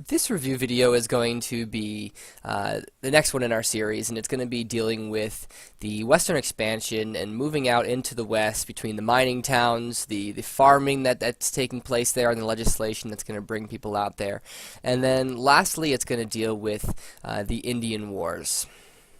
This review video is going to be the next one in our series, and it's going to be dealing with the western expansion and moving out into the west between the mining towns, the farming that's taking place there, and the legislation that's going to bring people out there. And then lastly, it's going to deal with the Indian Wars.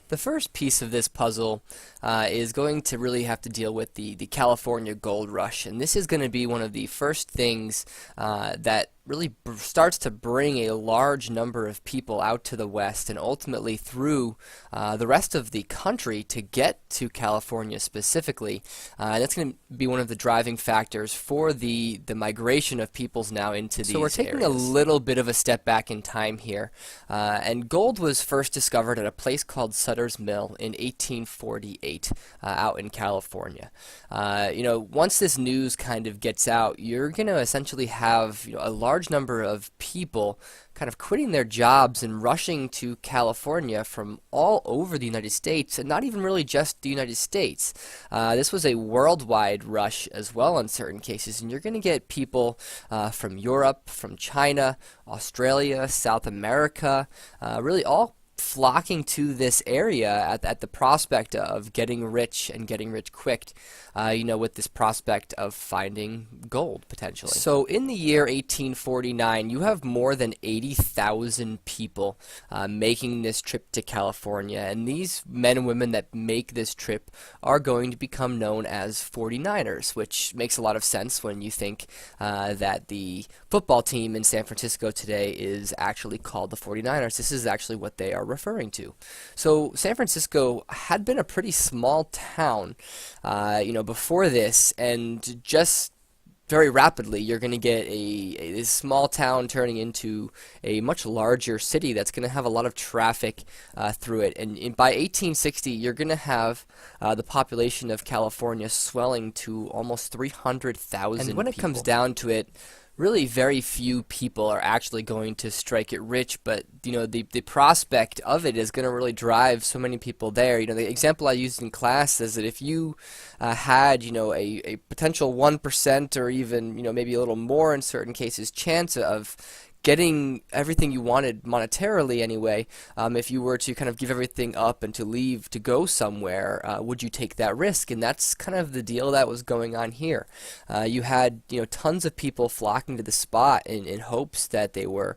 The first piece of this puzzle is going to really have to deal with the California Gold Rush, and this is going to be one of the first things that really starts to bring a large number of people out to the west and ultimately through the rest of the country to get to California specifically. That's going to be one of the driving factors for the migration of peoples now into these areas. So we're taking a little bit of a step back in time here, and gold was first discovered at a place called Sutter's Mill in 1848 out in California. Once this news kind of gets out, you're going to essentially have a large number of people kind of quitting their jobs and rushing to California from all over the United States, and not even really just the United States. This was a worldwide rush as well in certain cases, and you're going to get people from Europe, from China, Australia, South America, really all flocking to this area at the prospect of getting rich and getting rich quick, with this prospect of finding gold, potentially. So in the year 1849, you have more than 80,000 people making this trip to California, and these men and women that make this trip are going to become known as 49ers, which makes a lot of sense when you think that the football team in San Francisco today is actually called the 49ers. This is actually what they are referring to. So San Francisco had been a pretty small town, before this, and just very rapidly you're going to get a small town turning into a much larger city that's going to have a lot of traffic through it. And by 1860, you're going to have the population of California swelling to almost 300,000 And when it comes down to it, really very few people are actually going to strike it rich, but the prospect of it is going to really drive so many people there. The example I used in class is that if you had a potential 1% or even maybe a little more in certain cases chance of getting everything you wanted monetarily anyway, if you were to kind of give everything up and to leave to go somewhere, would you take that risk? And that's kind of the deal that was going on here. You had tons of people flocking to the spot in hopes that they were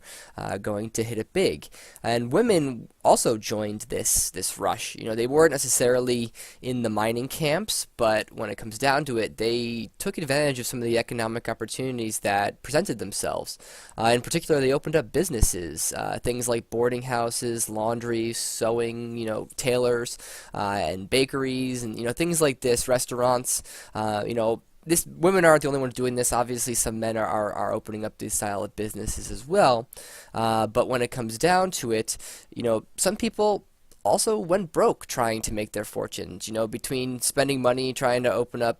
going to hit it big, and women also joined this rush. They weren't necessarily in the mining camps, but when it comes down to it, they took advantage of some of the economic opportunities that presented themselves. In particular, they opened up businesses, things like boarding houses, laundries, sewing, tailors, and bakeries, and things like this, restaurants. Women aren't the only ones doing this. Obviously, some men are opening up these style of businesses as well. But when it comes down to it, some people also went broke trying to make their fortunes. Between spending money trying to open up,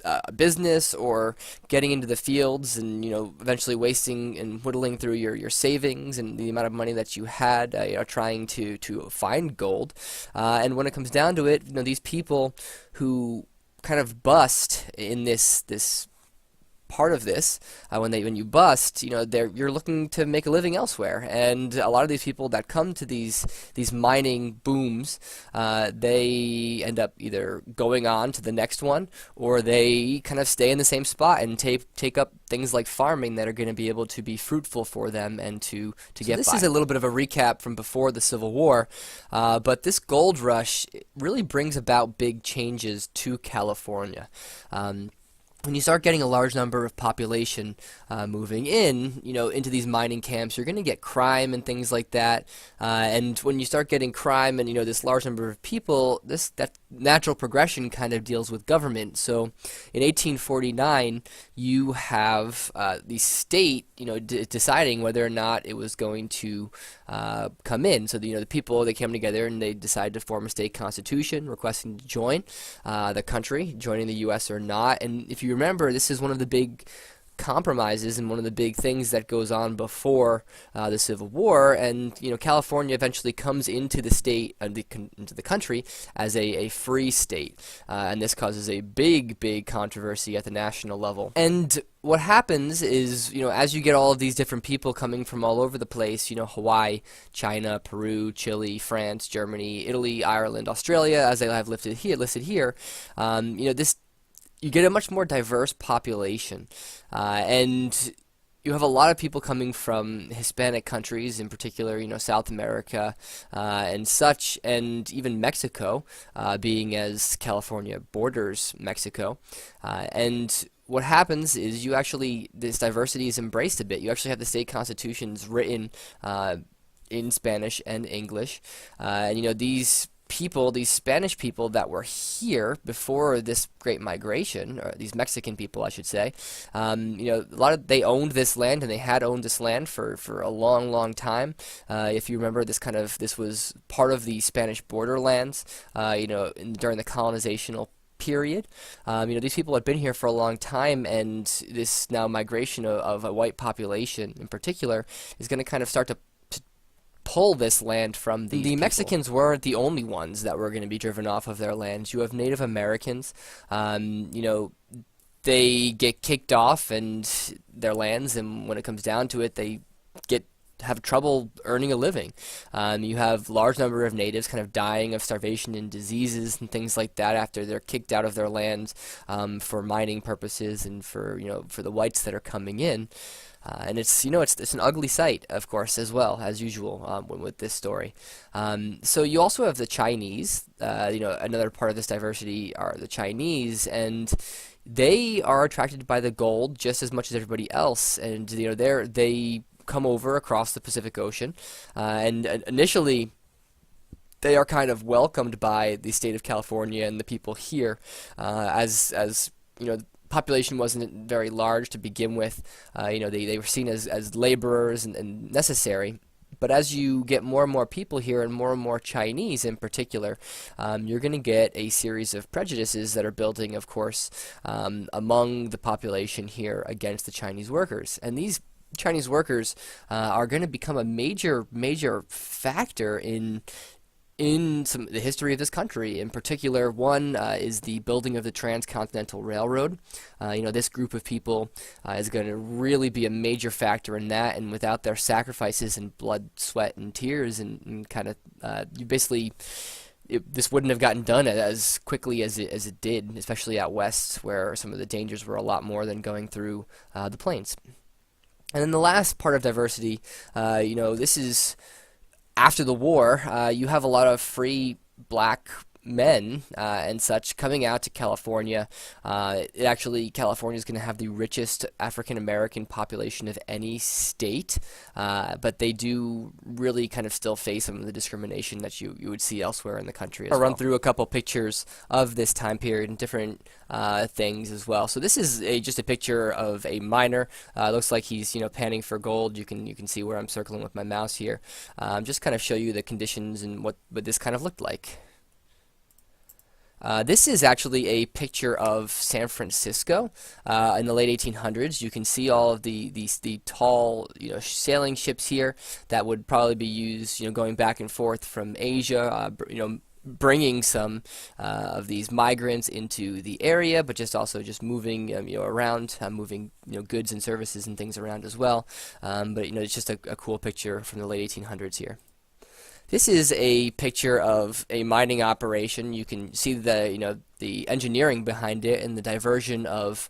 a business, or getting into the fields and eventually wasting and whittling through your savings and the amount of money that you had trying to find gold. And when it comes down to it, these people who kind of bust in this part of this, when you bust, you're looking to make a living elsewhere, and a lot of these people that come to these mining booms, they end up either going on to the next one, or they kind of stay in the same spot and take up things like farming that are going to be able to be fruitful for them and to get by. This is a little bit of a recap from before the Civil War, but this gold rush really brings about big changes to California. When you start getting a large number of population moving in, into these mining camps, you're going to get crime and things like that. And when you start getting crime and this large number of people, that natural progression kind of deals with government. So in 1849, you have the state, deciding whether or not it was going to come in. So the people, they came together and they decided to form a state constitution, requesting to join the country, joining the U.S. or not. And if you remember, this is one of the big compromises and one of the big things that goes on before the Civil War, and California eventually comes into the state into the country as a free state, and this causes a big controversy at the national level. And what happens is, as you get all of these different people coming from all over the place, Hawaii, China, Peru, Chile, France, Germany, Italy, Ireland, Australia, as they have listed here, this you get a much more diverse population, and you have a lot of people coming from Hispanic countries, in particular, South America and such, and even Mexico, being as California borders Mexico. And what happens is this diversity is embraced a bit. You actually have the state constitutions written in Spanish and English, and these Spanish people that were here before this Great Migration, or these Mexican people, I should say, they owned this land, and they had owned this land for a long time. If you remember, this was part of the Spanish borderlands, during the colonizational period. These people had been here for a long time, and this now migration of a white population in particular is going to kind of start to pull this land from these people. Mexicans weren't the only ones that were going to be driven off of their lands. You have Native Americans, they get kicked off and their lands, and when it comes down to it, they have trouble earning a living. You have large number of natives kind of dying of starvation and diseases and things like that after they're kicked out of their lands for mining purposes and for the whites that are coming in. And it's an ugly sight, of course, as well, as usual with this story. So you also have the Chinese. Another part of this diversity are the Chinese, and they are attracted by the gold just as much as everybody else. And they come over across the Pacific Ocean, and initially they are kind of welcomed by the state of California and the people here, as population wasn't very large to begin with. They were seen as laborers and necessary. But as you get more and more people here, and more Chinese in particular, you're going to get a series of prejudices that are building, of course, among the population here against the Chinese workers. And these Chinese workers are going to become a major factor in the history of this country. In particular, one is the building of the Transcontinental Railroad. This group of people is going to really be a major factor in that, and without their sacrifices and blood, sweat, and tears, and kind of this wouldn't have gotten done as quickly as it did, especially out west, where some of the dangers were a lot more than going through the plains. And then the last part of diversity, this is after the war. You have a lot of free black men and such coming out to California. California is going to have the richest African American population of any state, but they do really kind of still face some of the discrimination that you would see elsewhere in the country. I'll run through a couple pictures of this time period and different things as well. So this is just a picture of a miner. Looks like he's panning for gold. You can see where I'm circling with my mouse here. Just kind of show you the conditions and what this kind of looked like. This is actually a picture of San Francisco in the late 1800s. You can see all of the tall sailing ships here that would probably be used going back and forth from Asia, bringing some of these migrants into the area, but also moving around, moving goods and services and things around as well. But it's just a cool picture from the late 1800s here. This is a picture of a mining operation. You can see the engineering behind it and the diversion of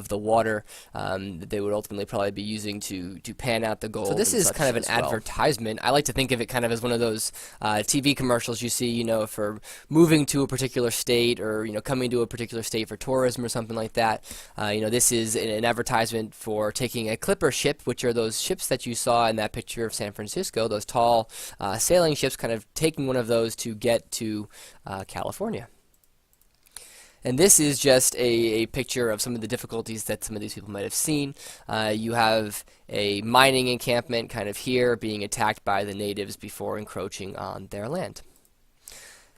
the water that they would ultimately probably be using to pan out the gold. So this is kind of an advertisement. I like to think of it kind of as one of those TV commercials you see, for moving to a particular state, or coming to a particular state for tourism or something like that. This is an advertisement for taking a clipper ship, which are those ships that you saw in that picture of San Francisco, those tall sailing ships, kind of taking one of those to get to California. And this is just a picture of some of the difficulties that some of these people might have seen. You have a mining encampment kind of here being attacked by the natives before encroaching on their land.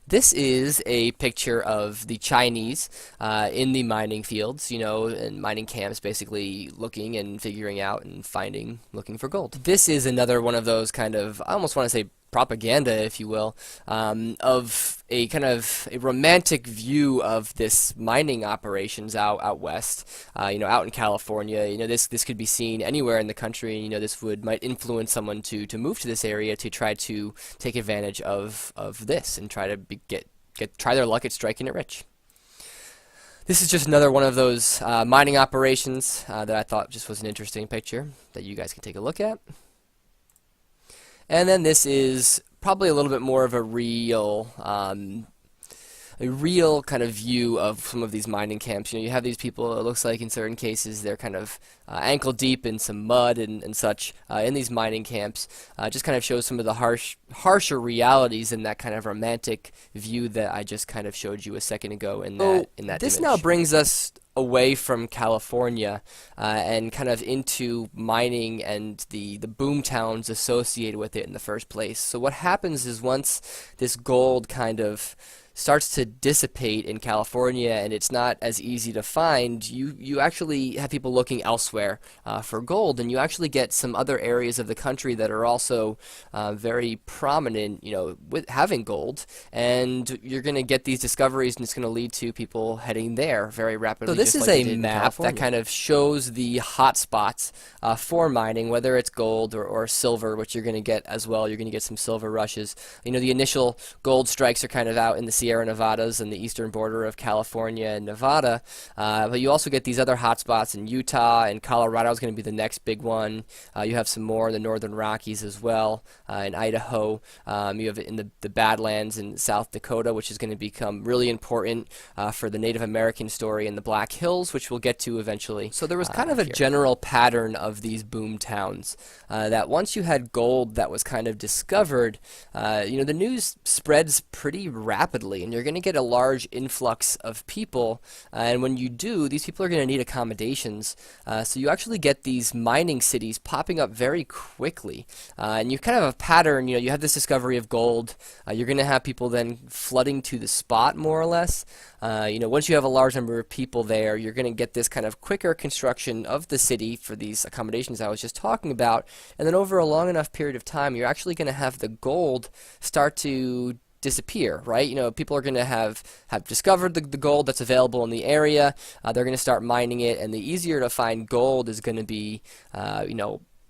This is a picture of the Chinese in the mining fields, and mining camps, basically looking and figuring out and looking for gold. This is another one of those kind of, I almost want to say propaganda, if you will, of a kind of a romantic view of this mining operations out west, out in California. This could be seen anywhere in the country. This might influence someone to move to this area to try to take advantage of this and try to try their luck at striking it rich. This is just another one of those mining operations that I thought just was an interesting picture that you guys can take a look at. And then this is probably a little bit more of a real kind of view of some of these mining camps. You have these people, it looks like in certain cases they're kind of ankle deep in some mud and such in these mining camps. Just kind of shows some of the harsher realities in that kind of romantic view that I just kind of showed you a second ago in that This image. now brings us away from California and kind of into mining and the boom towns associated with it in the first place. So what happens is once this gold kind of starts to dissipate in California and it's not as easy to find, you actually have people looking elsewhere for gold, and you actually get some other areas of the country that are also very prominent, with having gold, and you're going to get these discoveries, and it's going to lead to people heading there very rapidly. So this is a map that kind of shows the hot spots for mining, whether it's gold or silver, which you're going to get as well. You're going to get some silver rushes. The initial gold strikes are kind of out in the Sierra Nevadas and the eastern border of California and Nevada, but you also get these other hotspots in Utah, and Colorado is going to be the next big one. You have some more in the northern Rockies as well, in Idaho. You have it in the Badlands in South Dakota, which is going to become really important for the Native American story, in the Black Hills, which we'll get to eventually. So there was kind of a general pattern of these boom towns, that once you had gold that was kind of discovered, the news spreads pretty rapidly, and you're going to get a large influx of people, and when you do, these people are going to need accommodations, so you actually get these mining cities popping up very quickly, and you kind of have a pattern. You have this discovery of gold, you're going to have people then flooding to the spot, more or less. Once you have a large number of people there, you're going to get this kind of quicker construction of the city for these accommodations I was just talking about, and then over a long enough period of time, you're actually going to have the gold start to disappear, right? People are going to have discovered the gold that's available in the area. They're going to start mining it, and the easier to find gold is going to be,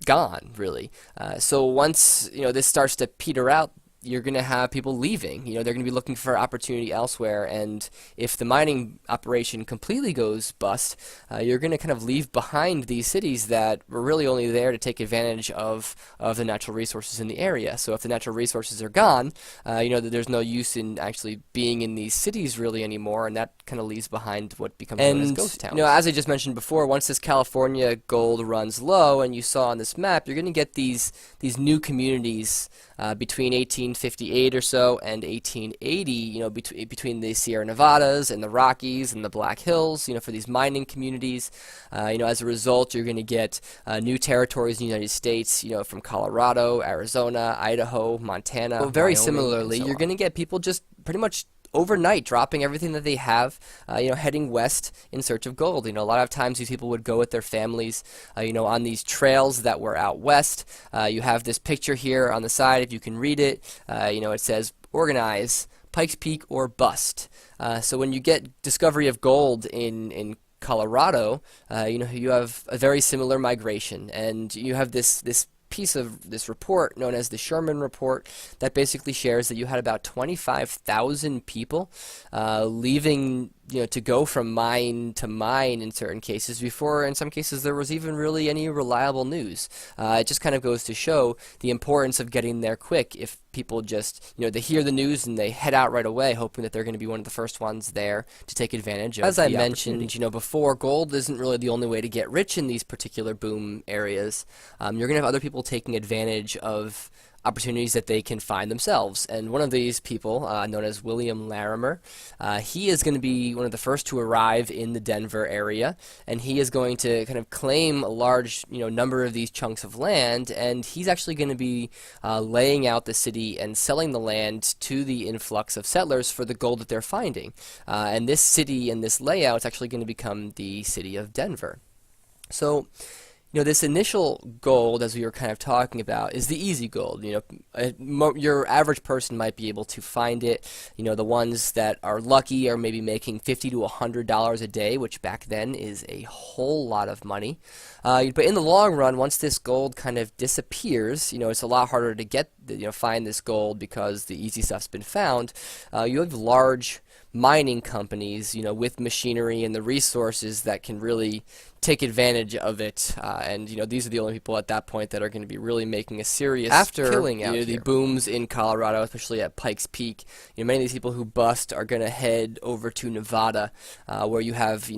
gone, really. So once, this starts to peter out, you're going to have people leaving. They're going to be looking for opportunity elsewhere, and if the mining operation completely goes bust, you're going to kind of leave behind these cities that were really only there to take advantage of the natural resources in the area. So if the natural resources are gone, there's no use in actually being in these cities really anymore, and that kind of leaves behind what becomes known as ghost towns. As I just mentioned before, once this California gold runs low, and you saw on this map, you're going to get these new communities between 1858 or so and 1880, between the Sierra Nevadas and the Rockies and the Black Hills, for these mining communities. As a result, you're going to get new territories in the United States, from Colorado, Arizona, Idaho, Montana, Well, very Wyoming, similarly, and so you're on. going to get people just pretty much overnight dropping everything that they have, heading west in search of gold. A lot of times these people would go with their families, on these trails that were out west. You have this picture here on the side, if you can read it. It says, organize, Pikes Peak or bust. So when you get discovery of gold in Colorado, you have a very similar migration, and you have this piece of this report known as the Sherman Report that basically shares that you had about 25,000 people leaving, to go from mine to mine in certain cases before, in some cases, there was even really any reliable news. It just kind of goes to show the importance of getting there quick. If people just, they hear the news and they head out right away, hoping that they're going to be one of the first ones there to take advantage of As the I mentioned, before, gold isn't really the only way to get rich in these particular boom areas. You're going to have other people taking advantage of opportunities that they can find themselves. And one of these people, known as William Larimer, he is going to be one of the first to arrive in the Denver area, and he is going to kind of claim a large number of these chunks of land, and he's actually going to be laying out the city and selling the land to the influx of settlers for the gold that they're finding. And this city and this layout is actually going to become the city of Denver. So, this initial gold, as we were kind of talking about, is the easy gold. Your average person might be able to find it. The ones that are lucky are maybe making $50 to $100 a day, which back then is a whole lot of money. But in the long run, once this gold kind of disappears, it's a lot harder to get, find this gold because the easy stuff's been found. You have large mining companies, with machinery and the resources that can really take advantage of it, and these are the only people at that point that are going to be really making a serious killing out here. The booms in Colorado, especially at Pikes Peak, many of these people who bust are going to head over to Nevada, where you have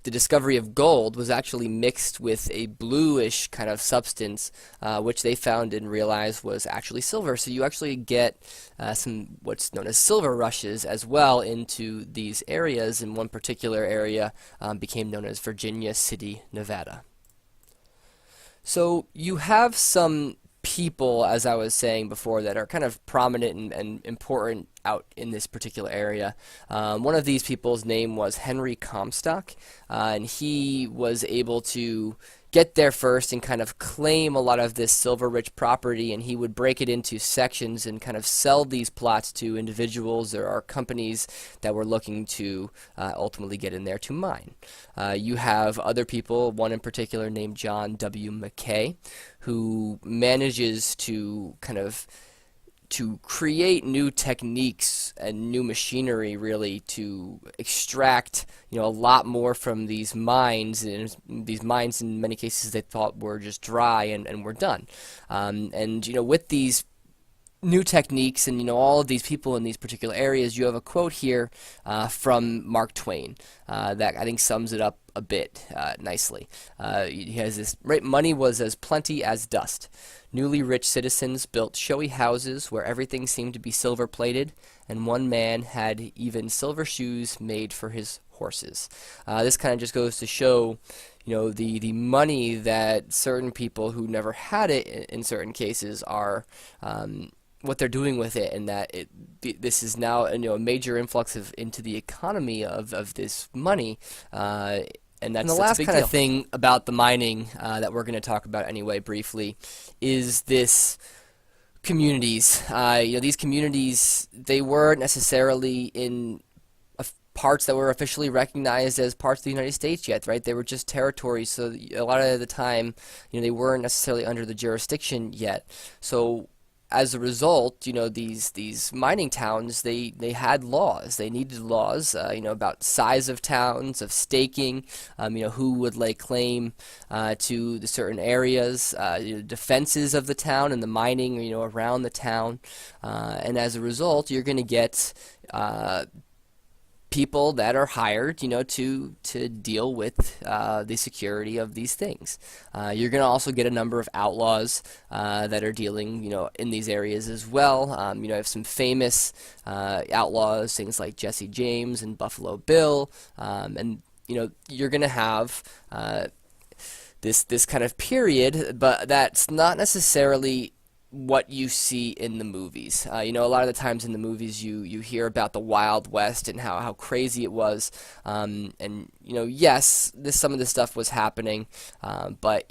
the discovery of gold was actually mixed with a bluish kind of substance, which they found and realized was actually silver. So you actually get some what's known as silver rushes as well into these areas, and one particular area became known as Virginia City, Nevada. So you have some people, as I was saying before, that are kind of prominent and important out in this particular area. One of these people's name was Henry Comstock, and he was able to get there first and kind of claim a lot of this silver-rich property, and he would break it into sections and kind of sell these plots to individuals or companies that were looking to ultimately get in there to mine. You have other people, one in particular named John W. Mackay, who manages to kind of create new techniques and new machinery, really, to extract a lot more from these mines, and these mines in many cases they thought were just dry and were done. And with these new techniques and all of these people in these particular areas, you have a quote here from Mark Twain that I think sums it up a bit nicely. He has this: "Right, money was as plenty as dust. Newly rich citizens built showy houses where everything seemed to be silver-plated, and one man had even silver shoes made for his horses." This kind of just goes to show, the money that certain people who never had it in certain cases are what they're doing with it, and that this is now a major influx into the economy of this money. And the last kind of thing about the mining that we're going to talk about anyway briefly is this communities. These communities, they weren't necessarily in parts that were officially recognized as parts of the United States yet, right? They were just territories, so a lot of the time, they weren't necessarily under the jurisdiction yet. So as a result, these mining towns, they had laws. They needed laws, about size of towns, of staking, who would lay claim to the certain areas, defenses of the town and the mining, around the town. And as a result, you're going to get people that are hired, to deal with the security of these things. You're going to also get a number of outlaws that are dealing, in these areas as well. I have some famous outlaws, things like Jesse James and Buffalo Bill, and you're going to have this kind of period, but that's not necessarily what you see in the movies. A lot of the times in the movies you hear about the Wild West and how crazy it was, and yes, some of this stuff was happening, but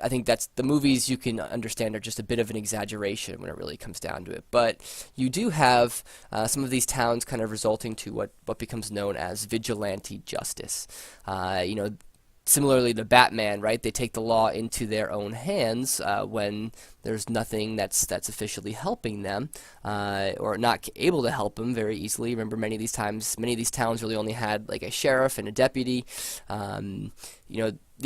I think that's the movies you can understand are just a bit of an exaggeration when it really comes down to it. But you do have some of these towns kind of resulting to what becomes known as vigilante justice. Similarly to Batman, right? They take the law into their own hands when there's nothing that's officially helping them, or not able to help them very easily. Remember, many of these towns really only had like a sheriff and a deputy. The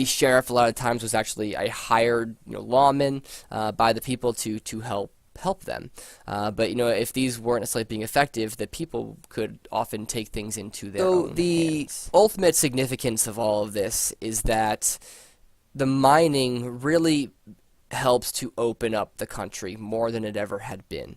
sheriff a lot of times was actually a hired lawman by the people to help them. But if these weren't necessarily being effective, the people could often take things into their own hands. So the ultimate significance of all of this is that the mining really helps to open up the country more than it ever had been.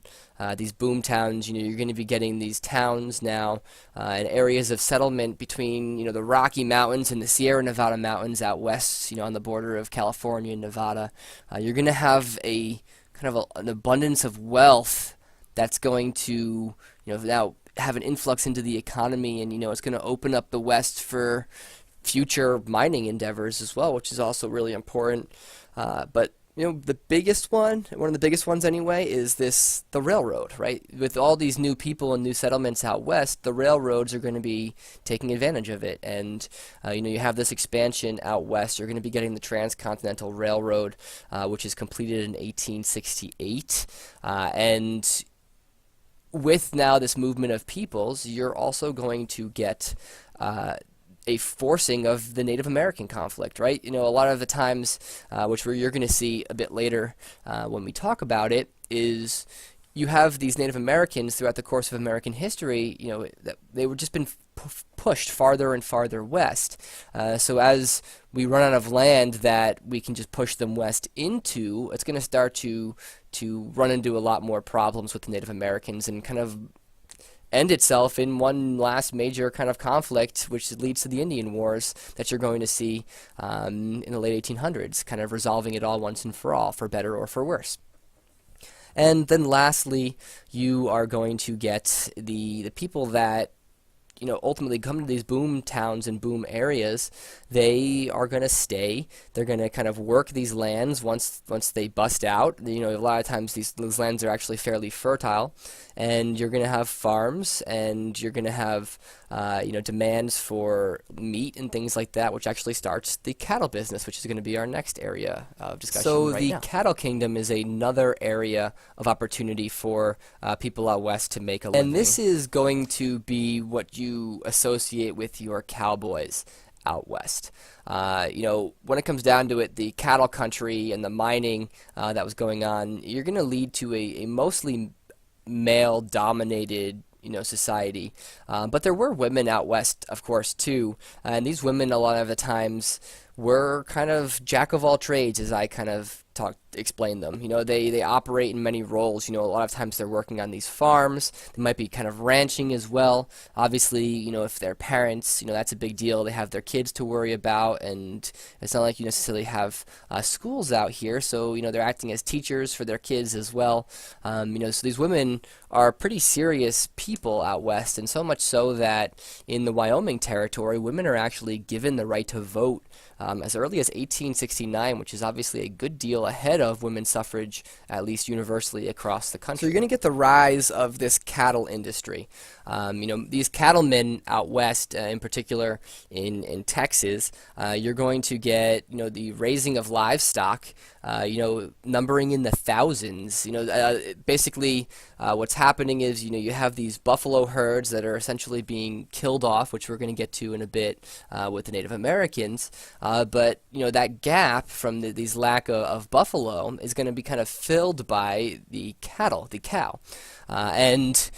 These boom towns, you're going to be getting these towns now and areas of settlement between, the Rocky Mountains and the Sierra Nevada Mountains out west, on the border of California and Nevada. You're going to have a kind of an abundance of wealth that's going to, now have an influx into the economy, and, it's going to open up the West for future mining endeavors as well, which is also really important. But the biggest one of the biggest ones anyway, is the railroad, right? With all these new people and new settlements out west, the railroads are going to be taking advantage of it. And, you have this expansion out west. You're going to be getting the Transcontinental Railroad, which is completed in 1868. And with now this movement of peoples, you're also going to get a forcing of the Native American conflict, right? A lot of the times, which you're going to see a bit later when we talk about it, is you have these Native Americans throughout the course of American history, that they were just been pushed farther and farther west. So as we run out of land that we can just push them west into, it's going to start to run into a lot more problems with the Native Americans and kind of end itself in one last major kind of conflict, which leads to the Indian Wars that you're going to see in the late 1800s, kind of resolving it all once and for all, for better or for worse. And then lastly, you are going to get the people that ultimately come to these boom towns and boom areas. They are going to stay. They're going to kind of work these lands once they bust out. A lot of times these lands are actually fairly fertile, and you're going to have farms, and you're going to have demands for meat and things like that, which actually starts the cattle business, which is going to be our next area of discussion. So the cattle kingdom is another area of opportunity for people out west to make a living. And this is going to be what you associate with your cowboys out west. When it comes down to it, the cattle country and the mining that was going on, you're going to lead to a mostly male-dominated society. But there were women out west, of course, too. And these women, a lot of the times, were kind of jack of all trades, as I kind of explain them. They operate in many roles. A lot of times they're working on these farms. They might be kind of ranching as well. Obviously, if they're parents, that's a big deal. They have their kids to worry about, and it's not like you necessarily have schools out here. So, they're acting as teachers for their kids as well. So these women are pretty serious people out west, and so much so that in the Wyoming territory, women are actually given the right to vote as early as 1869, which is obviously a good deal ahead of women's suffrage, at least universally across the country. So you're going to get the rise of this cattle industry. These cattlemen out west, in particular in Texas, you're going to get the raising of livestock, numbering in the thousands. Basically, what's happening is you have these buffalo herds that are essentially being killed off, which we're going to get to in a bit with the Native Americans. But that gap from these lack of buffalo is going to be kind of filled by the cattle, the cow, and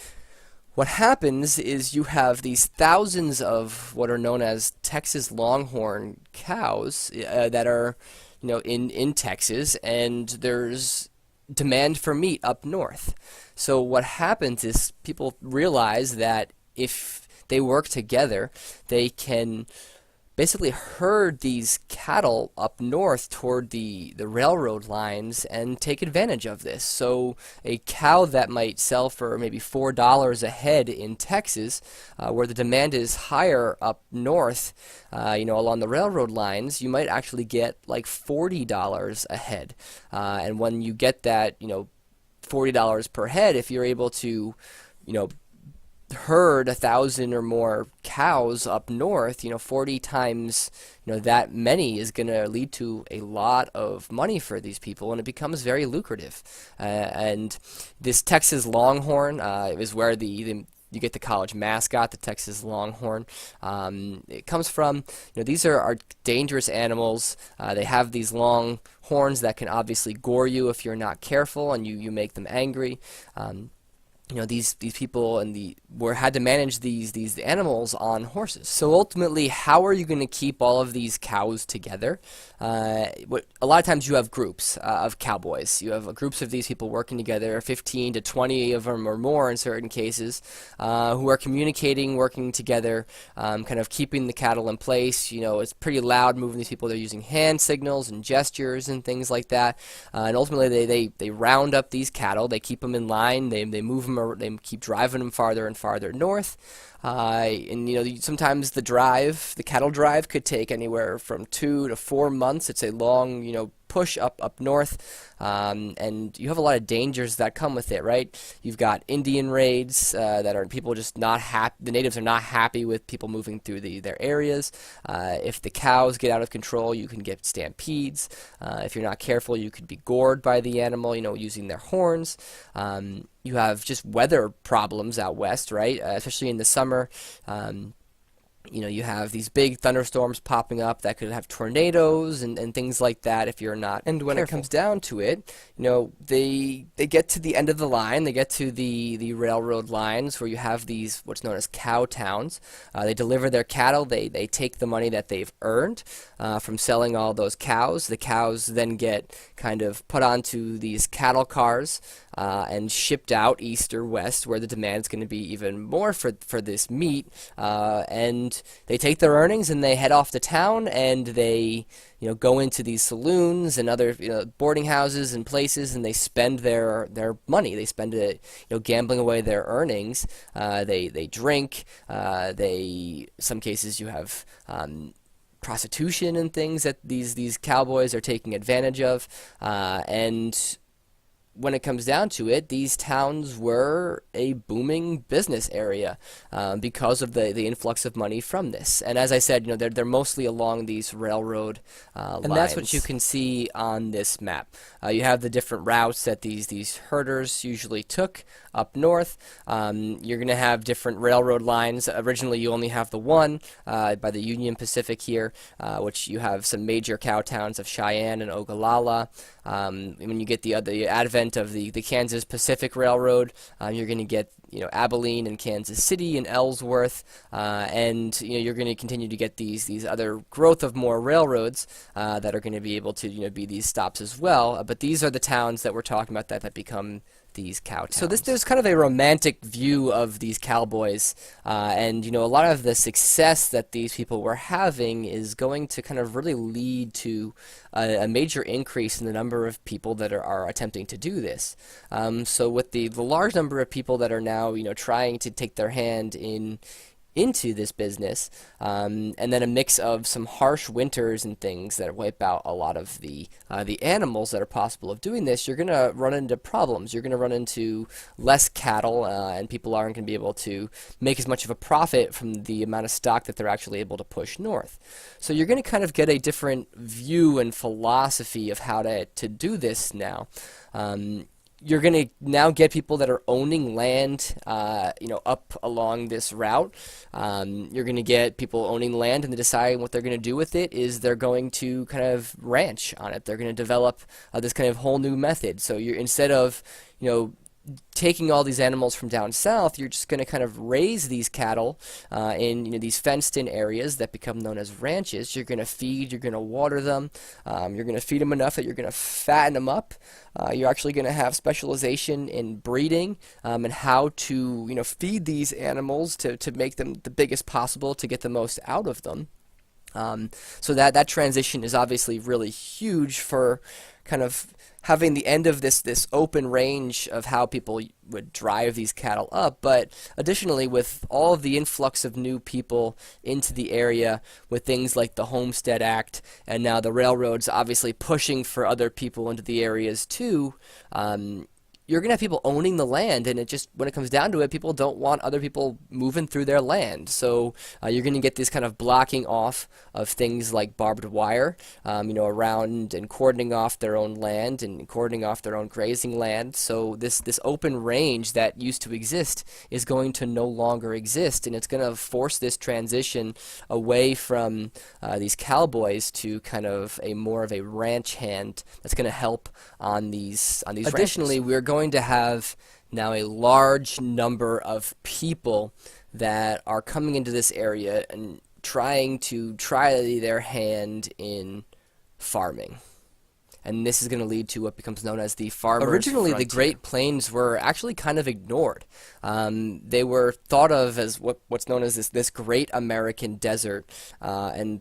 what happens is you have these thousands of what are known as Texas Longhorn cows that are in Texas, and there's demand for meat up north. So what happens is people realize that if they work together, they can basically herd these cattle up north toward the railroad lines and take advantage of this. So a cow that might sell for maybe $4 a head in Texas, where the demand is higher up north, along the railroad lines, you might actually get like $40 a head. And when you get that, $40 per head, if you're able to, herd 1,000 or more cows up north, 40 times that many is going to lead to a lot of money for these people, and it becomes very lucrative. And this Texas Longhorn is where you get the college mascot, the Texas Longhorn. It comes from, these are dangerous animals. They have these long horns that can obviously gore you if you're not careful and you make them angry. these people and were had to manage these animals on horses. So ultimately, how are you going to keep all of these cows together? A lot of times you have groups of cowboys. You have groups of these people working together, 15 to 20 of them or more in certain cases, who are communicating, working together, kind of keeping the cattle in place. It's pretty loud moving these people. They're using hand signals and gestures and things like that. And ultimately, they round up these cattle. They keep them in line. They move them. They keep driving them farther and farther north. And sometimes the cattle drive could take anywhere from 2 to 4 months. It's a long, push up north, and you have a lot of dangers that come with it, right? You've got Indian raids that are people just not happy. The natives are not happy with people moving through their areas. If the cows get out of control, you can get stampedes. If you're not careful, you could be gored by the animal, using their horns. You have just weather problems out west, right? Especially in the summer. You have these big thunderstorms popping up that could have tornadoes and things like that if you're not. And when it comes down to it, they get to the end of the line. They get to the railroad lines where you have these what's known as cow towns. They deliver their cattle. They take the money that they've earned from selling all those cows. The cows then get kind of put onto these cattle cars and shipped out east or west where the demand is going to be even more for this meat. And they take their earnings and they head off to town, and they go into these saloons and other boarding houses and places, and they spend their money. They spend it gambling away their earnings. They drink. Some cases you have prostitution and things that these cowboys are taking advantage of, and when it comes down to it, these towns were a booming business area because of the influx of money from this. And as I said, they're mostly along these railroad lines. And that's what you can see on this map. You have the different routes that these herders usually took up north. You're going to have different railroad lines. Originally, you only have the one by the Union Pacific here, which you have some major cow towns of Cheyenne and Ogallala. When you get the advent of the Kansas Pacific Railroad, you're going to get Abilene and Kansas City and Ellsworth, and you're going to continue to get these other growth of more railroads that are going to be able to be these stops as well. But these are the towns that we're talking about that become these cow towns. So there's kind of a romantic view of these cowboys, and a lot of the success that these people were having is going to kind of really lead to a major increase in the number of people that are attempting to do this. So with the large number of people that are now trying to take their hand into this business, and then a mix of some harsh winters and things that wipe out a lot of the animals that are possible of doing this, you're going to run into problems. You're going to run into less cattle, and people aren't going to be able to make as much of a profit from the amount of stock that they're actually able to push north. So you're going to kind of get a different view and philosophy of how to do this now. You're going to now get people that are owning land, up along this route. You're going to get people owning land, and deciding what they're going to do with it is they're going to kind of ranch on it. They're going to develop this kind of whole new method. So instead of, taking all these animals from down south, you're just going to kind of raise these cattle in these fenced-in areas that become known as ranches. You're going to feed, you're going to water them, you're going to feed them enough that you're going to fatten them up. You're actually going to have specialization in breeding and how to feed these animals to make them the biggest possible to get the most out of them. So that transition is obviously really huge for kind of having the end of this open range of how people would drive these cattle up. But additionally, with all of the influx of new people into the area, with things like the Homestead Act and now the railroads obviously pushing for other people into the areas too, you're going to have people owning the land, and when it comes down to it, people don't want other people moving through their land. So you're going to get this kind of blocking off of things like barbed wire, around and cordoning off their own land and cordoning off their own grazing land. So this open range that used to exist is going to no longer exist, and it's going to force this transition away from these cowboys to kind of more of a ranch hand that's going to help on these ranches. Additionally, we're going to have now a large number of people that are coming into this area and trying to try their hand in farming. And this is going to lead to what becomes known as the farmers' Originally, frontier. the Great Plains were actually kind of ignored. They were thought of as what's known as this great American desert, and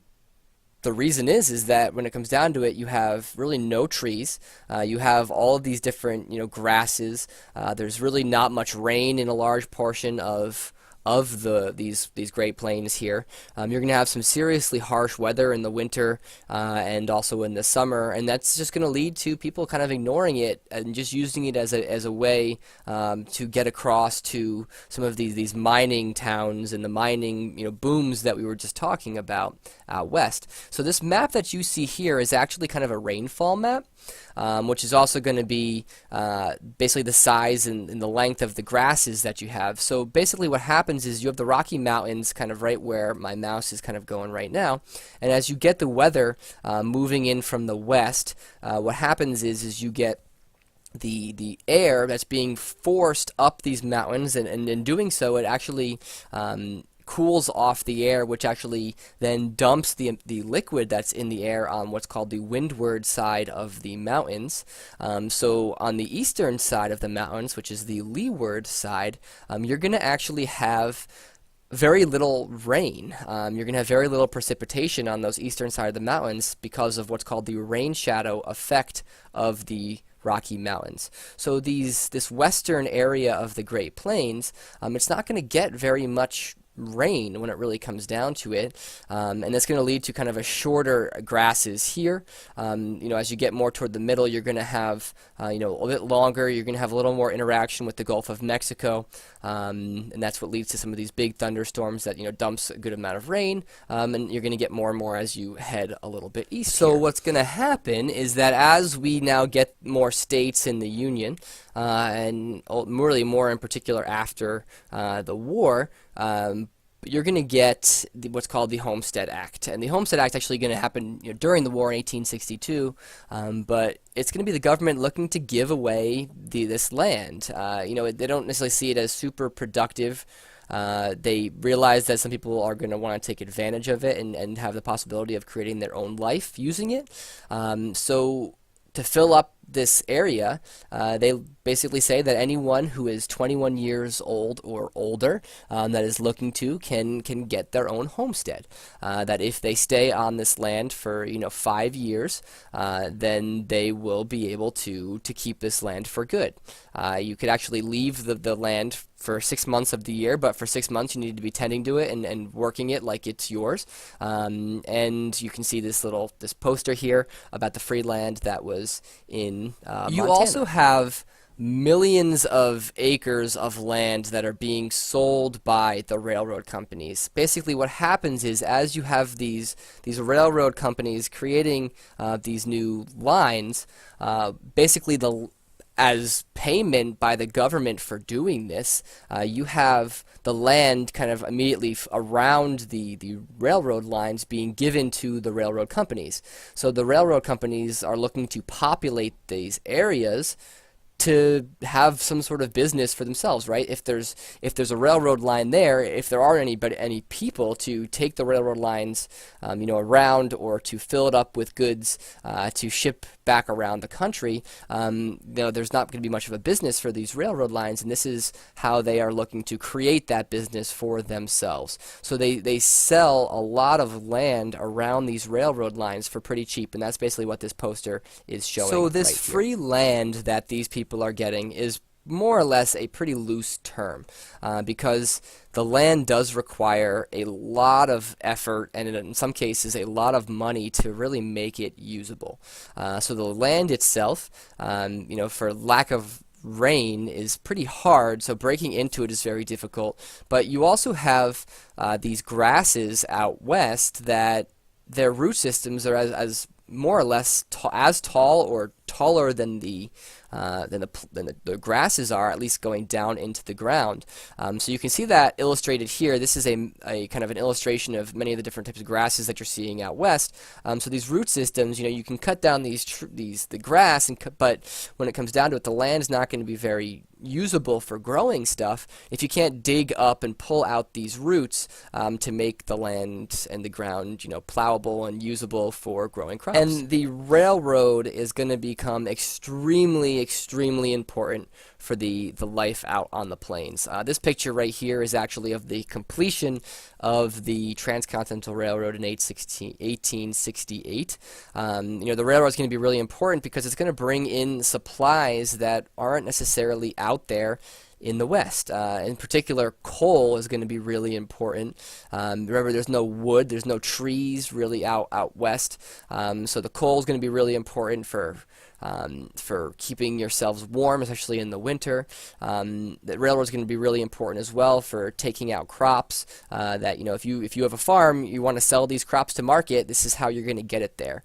the reason is that when it comes down to it, you have really no trees. You have all of these different, grasses. There's really not much rain in a large portion of these Great Plains here. You're going to have some seriously harsh weather in the winter and also in the summer, and that's just going to lead to people kind of ignoring it and just using it as a way to get across to some of these mining towns and the mining booms that we were just talking about out west. So this map that you see here is actually kind of a rainfall map. Which is also going to be basically the size and the length of the grasses that you have. So basically what happens is you have the Rocky Mountains kind of right where my mouse is kind of going right now, and as you get the weather moving in from the west, what happens is you get the air that's being forced up these mountains, and in doing so it actually cools off the air, which actually then dumps the liquid that's in the air on what's called the windward side of the mountains. So on the eastern side of the mountains, which is the leeward side, you're going to actually have very little rain. You're going to have very little precipitation on those eastern side of the mountains because of what's called the rain shadow effect of the Rocky Mountains. So this western area of the Great Plains, it's not going to get very much rain when it really comes down to it, and that's going to lead to kind of a shorter grasses here. As you get more toward the middle, you're going to have a little bit longer. You're going to have a little more interaction with the Gulf of Mexico, and that's what leads to some of these big thunderstorms that dumps a good amount of rain, and you're going to get more and more as you head a little bit east. So what's going to happen is that as we now get more states in the Union, and really more in particular after the war, you're going to get what's called the Homestead Act. And the Homestead Act actually going to happen during the war in 1862, but it's going to be the government looking to give away this land. They don't necessarily see it as super productive. They realize that some people are going to want to take advantage of it and have the possibility of creating their own life using it. So to fill up this area, they basically say that anyone who is 21 years old or older that is looking to can get their own homestead. That if they stay on this land for 5 years, then they will be able to keep this land for good. You could actually leave the land for 6 months of the year, but for 6 months you need to be tending to it and working it like it's yours. And you can see this poster here about the free land that was in You Montana. also have millions of acres of land that are being sold by the railroad companies. Basically what happens is as you have these railroad companies creating these new lines, basically as payment by the government for doing this, you have the land kind of immediately around the railroad lines being given to the railroad companies. So the railroad companies are looking to populate these areas to have some sort of business for themselves, right? If there's a railroad line there, if there are any people to take the railroad lines, around, or to fill it up with goods to ship back around the country, there's not going to be much of a business for these railroad lines, and this is how they are looking to create that business for themselves. So they sell a lot of land around these railroad lines for pretty cheap, and that's basically what this poster is showing. So this right here. free land that these people are getting is more or less a pretty loose term, because the land does require a lot of effort and in some cases a lot of money to really make it usable. So the land itself, for lack of rain, is pretty hard, so breaking into it is very difficult. But you also have these grasses out west that their root systems are as more or less as tall or taller than the the grasses are, at least going down into the ground. So you can see that illustrated here. This is a kind of an illustration of many of the different types of grasses that you're seeing out west. So these root systems, you can cut down the grass, but when it comes down to it, the land is not going to be very usable for growing stuff if you can't dig up and pull out these roots to make the land and the ground, plowable and usable for growing crops. And the railroad is going to become extremely, extremely important for the life out on the plains. This picture right here is actually of the completion of the Transcontinental Railroad in 1868. The railroad is going to be really important because it's going to bring in supplies that aren't necessarily out there in the West. In particular, coal is going to be really important. Remember, there's no wood, there's no trees really out west, so the coal is going to be really important for keeping yourselves warm, especially in the winter. The railroad is going to be really important as well for taking out crops. That if you have a farm, you want to sell these crops to market. This is how you're going to get it there.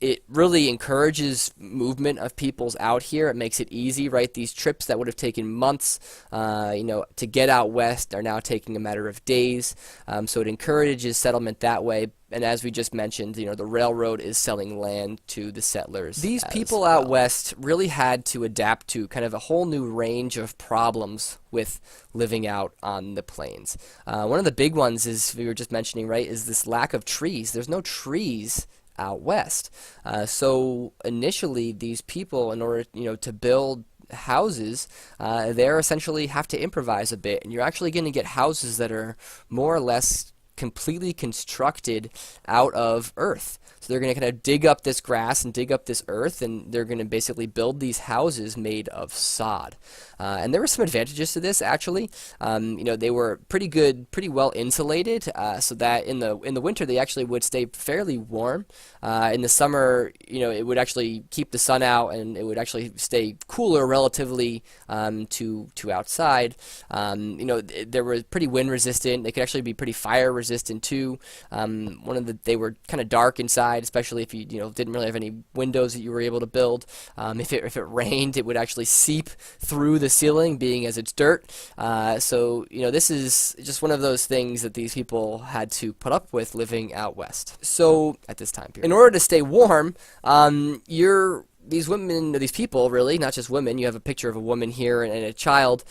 It really encourages movement of peoples out here. It makes it easy, right? These trips that would have taken months, to get out west are now taking a matter of days. So it encourages settlement that way. And as we just mentioned, the railroad is selling land to the settlers. These people out west really had to adapt to kind of a whole new range of problems with living out on the plains. One of the big ones is, we were just mentioning, right, is this lack of trees. There's no trees out west. So initially, these people, in order to build houses, they're essentially have to improvise a bit, and you're actually going to get houses that are more or less completely constructed out of earth. So they're going to kind of dig up this grass and dig up this earth, and they're going to basically build these houses made of sod. And there were some advantages to this, actually. They were pretty good, pretty well insulated, so that in the winter they actually would stay fairly warm. In the summer, it would actually keep the sun out, and it would actually stay cooler relatively to outside. They were pretty wind resistant. They could actually be pretty fire resistant too. They were kind of dark inside, especially if you didn't really have any windows that you were able to build. If it rained, it would actually seep through the ceiling, being as it's dirt. So this is just one of those things that these people had to put up with living out west. So at this time period, in order to stay warm, these women, these people, really, not just women, you have a picture of a woman here and a child,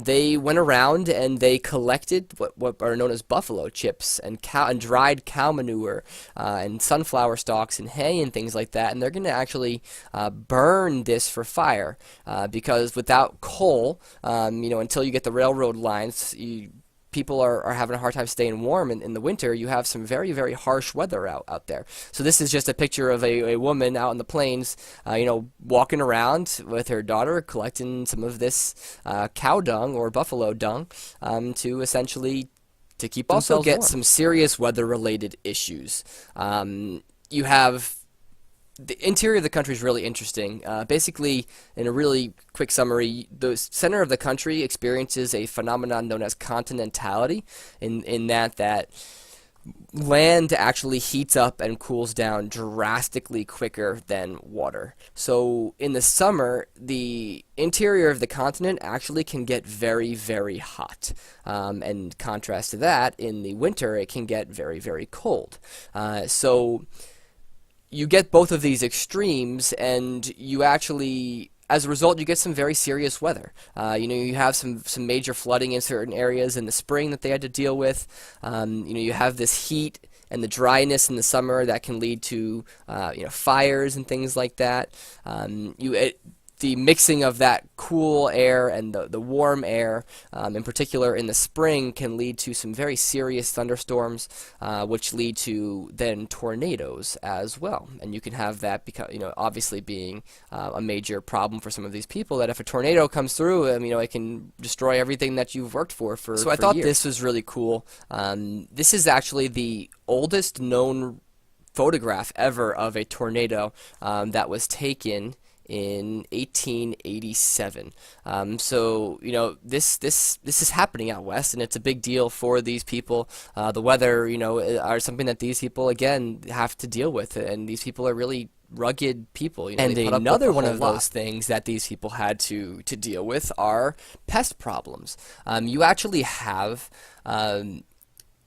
they went around and they collected what are known as buffalo chips and dried cow manure and sunflower stalks and hay and things like that, and they're going to actually burn this for fire because without coal, until you get the railroad lines, people are having a hard time staying warm in the winter. You have some very, very harsh weather out there. So this is just a picture of a woman out in the plains, walking around with her daughter, collecting some of this cow dung or buffalo dung to essentially to keep themselves warm. Also get some serious weather-related issues. You have the interior of the country is really interesting. Basically, in a really quick summary, the center of the country experiences a phenomenon known as continentality, in that land actually heats up and cools down drastically quicker than water. So in the summer, the interior of the continent actually can get very, very hot. And contrast to that, in the winter, it can get very, very cold. So you get both of these extremes, and you actually, as a result, you get some very serious weather. You have some major flooding in certain areas in the spring that they had to deal with. You have this heat and the dryness in the summer that can lead to fires and things like that. The mixing of that cool air and the warm air, in particular in the spring, can lead to some very serious thunderstorms, which lead to then tornadoes as well. And you can have that because, obviously being a major problem for some of these people, that if a tornado comes through, it can destroy everything that you've worked for So I thought years. This was really cool. This is actually the oldest known photograph ever of a tornado that was taken in 1887. So this is happening out west, and it's a big deal for these people. The weather, are something that these people again have to deal with, and these people are really rugged people. You know, And they put up with another a one whole of lot. those things that these people had to deal with are pest problems. You actually have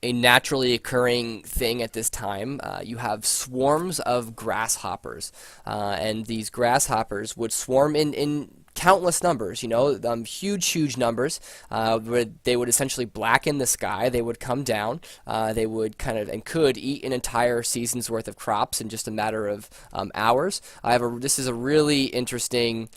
a naturally occurring thing at this time. You have swarms of grasshoppers, and these grasshoppers would swarm in countless numbers, you know, huge numbers, where they would essentially blacken the sky. They would come down, they would kind of, and could eat an entire season's worth of crops in just a matter of hours. This is a really interesting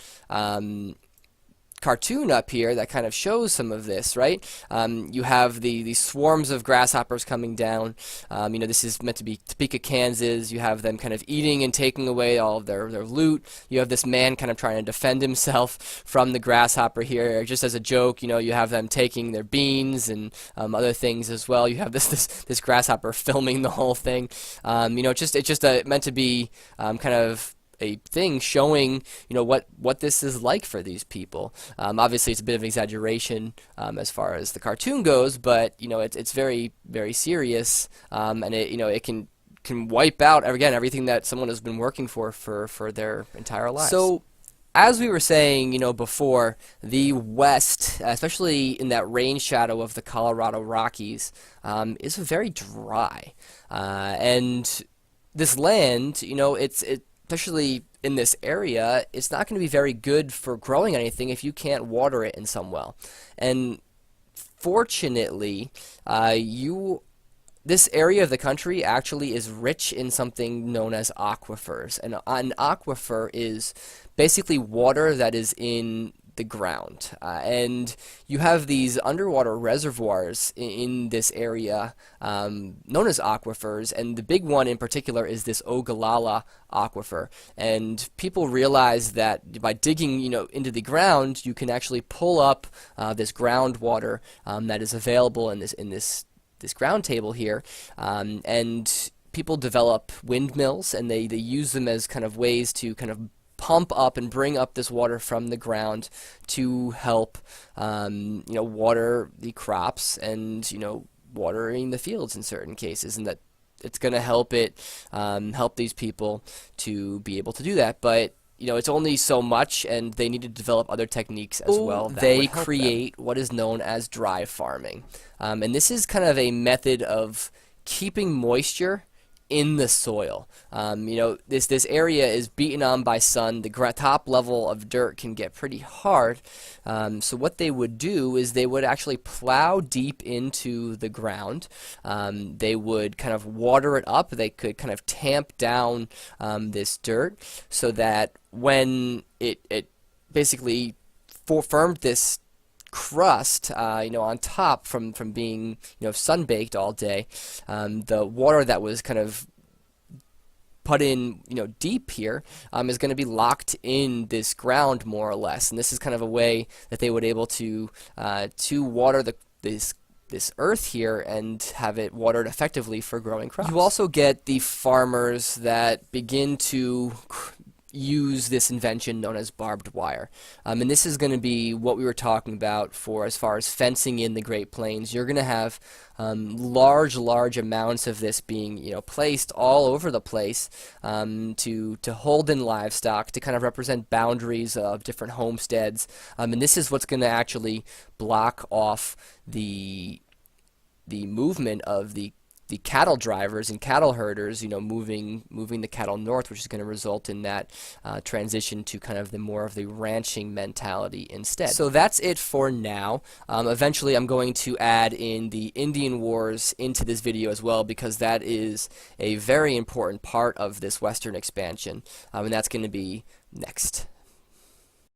cartoon up here that kind of shows some of this, right? You have these swarms of grasshoppers coming down. You know, this is meant to be Topeka, Kansas. You have them kind of eating and taking away all of their loot. You have this man kind of trying to defend himself from the grasshopper here. Just as a joke, you know, you have them taking their beans and other things as well. You have this grasshopper filming the whole thing. You know, it's just meant to be kind of a thing showing, you know, what this is like for these people. Obviously, it's a bit of an exaggeration as far as the cartoon goes, but you know, it's very serious, and it, you know, it can wipe out again everything that someone has been working for their entire lives. So, as we were saying, you know, before, the West, especially in that rain shadow of the Colorado Rockies, is very dry, and this land, you know, especially in this area, it's not going to be very good for growing anything if you can't water it in some well. And fortunately, this area of the country actually is rich in something known as aquifers. And an aquifer is basically water that is in the ground, and you have these underwater reservoirs in this area known as aquifers, and the big one in particular is this Ogallala aquifer. And people realize that by digging, you know, into the ground, you can actually pull up this groundwater that is available in this ground table here, and people develop windmills, and they use them as kind of ways to kind of pump up and bring up this water from the ground to help, you know, water the crops and, you know, watering the fields in certain cases, and that it's going to help these people to be able to do that. But you know, it's only so much, and they need to develop other techniques as well. They create what is known as dry farming, and this is kind of a method of keeping moisture in the soil. You know, this area is beaten on by sun. The top level of dirt can get pretty hard. So what they would do is they would actually plow deep into the ground. They would kind of water it up. They could kind of tamp down this dirt so that when it basically formed this crust, you know, on top from being, you know, sun-baked all day, the water that was kind of put in, you know, deep here is going to be locked in this ground more or less, and this is kind of a way that they would able to water this earth here and have it watered effectively for growing crops. You also get the farmers that begin to use this invention known as barbed wire. And this is going to be what we were talking about for as far as fencing in the Great Plains. You're going to have large amounts of this being, you know, placed all over the place to hold in livestock, to kind of represent boundaries of different homesteads. And this is what's going to actually block off the movement of the cattle drivers and cattle herders, you know, moving the cattle north, which is going to result in that transition to kind of the more of the ranching mentality instead. So that's it for now. Eventually I'm going to add in the Indian Wars into this video as well, because that is a very important part of this Western expansion, and that's going to be next.